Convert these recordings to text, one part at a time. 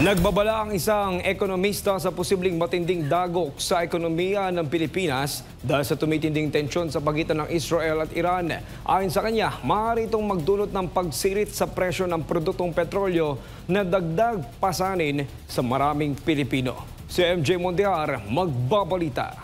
Nagbabala ang isang ekonomista sa posibleng matinding dagok sa ekonomiya ng Pilipinas dahil sa tumitinding tensyon sa pagitan ng Israel at Iran. Ayon sa kanya, maaari itong magdulot ng pagsirit sa presyo ng produktong petrolyo na dagdag pasanin sa maraming Pilipino. Si MJ Mondejar magbabalita.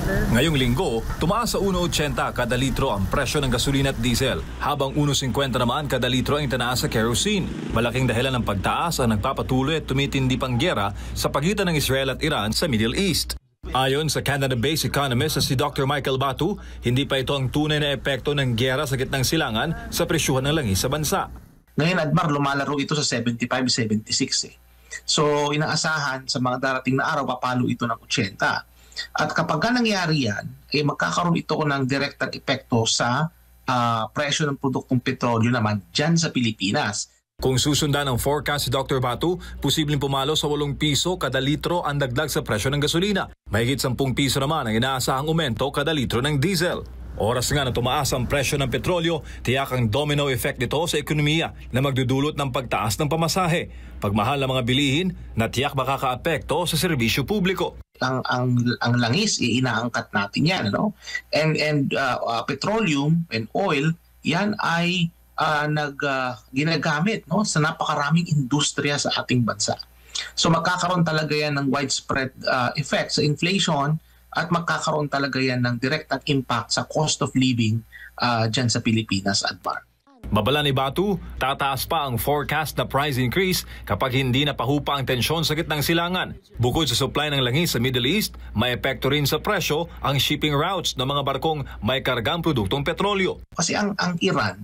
Ngayong linggo, tumaas sa 1.80 kada litro ang presyo ng gasolina at diesel, habang 1.50 naman kada litro ang itinaas sa kerosene. Malaking dahilan ng pagtaas ang nagpapatuloy at tumitindi pang gyera sa pagitan ng Israel at Iran sa Middle East. Ayon sa Canada-based economist na si Dr. Michael Batu, hindi pa ito ang tunay na epekto ng gyera sa gitnang silangan sa presyuhan ng langis sa bansa. Ngayon, Admar, lumalaro ito sa 75-76 So, inaasahan sa mga darating na araw, papalo ito ng 80. At kapag nangyari yan, magkakaroon ito ng direktang epekto sa presyo ng produktong petrolyo naman dyan sa Pilipinas. Kung susundan ang forecast si Dr. Batu, posibleng pumalo sa 8 piso kada litro ang dagdag sa presyo ng gasolina. Mahigit 10 piso naman ang inaasahang aumento kada litro ng diesel. Oras nga na tumaas ang presyo ng petrolyo, tiyak ang domino effect nito sa ekonomiya na magdudulot ng pagtaas ng pamasahe. Pagmahal ng mga bilihin na tiyak makakaapekto sa serbisyo publiko. Ang langis, inaangkat natin yan. No? And petroleum and oil, yan ay ginagamit sa napakaraming industriya sa ating bansa. So magkakaroon talaga yan ng widespread effect sa inflation at magkakaroon talaga yan ng direktang impact sa cost of living dyan sa Pilipinas, Admar. Babala ni Batu, tataas pa ang forecast na price increase kapag hindi napahupa ang tensyon sa gitnang silangan. Bukod sa supply ng langis sa Middle East, may epekto rin sa presyo ang shipping routes ng mga barkong may kargang produktong petrolyo. Kasi ang Iran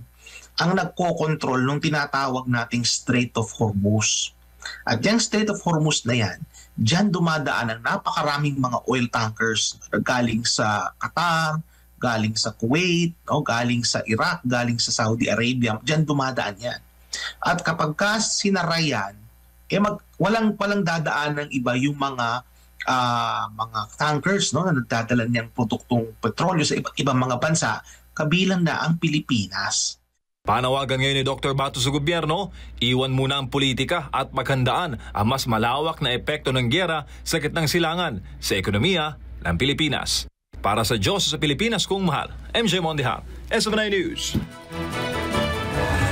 ang nagko-control ng tinatawag nating Strait of Hormuz. At yung Strait of Hormuz na yan, diyan dumadaan ang napakaraming mga oil tankers na galing sa Qatar, galing sa Kuwait, galing sa Iraq, galing sa Saudi Arabia. Diyan dumadaan yan. At kapag sinara yan, walang dadaan ng iba yung mga tankers na nagdadala niyang produktong petrolyo sa ibang mga bansa, kabilang na ang Pilipinas. Panawagan ngayon ni Dr. Batu sa gobyerno, iwan muna ang politika at maghandaan ang mas malawak na epekto ng gyera sa gitnang silangan sa ekonomiya ng Pilipinas. Para sa Diyos sa Pilipinas kung mahal, MJ Mondejar, SMNI News.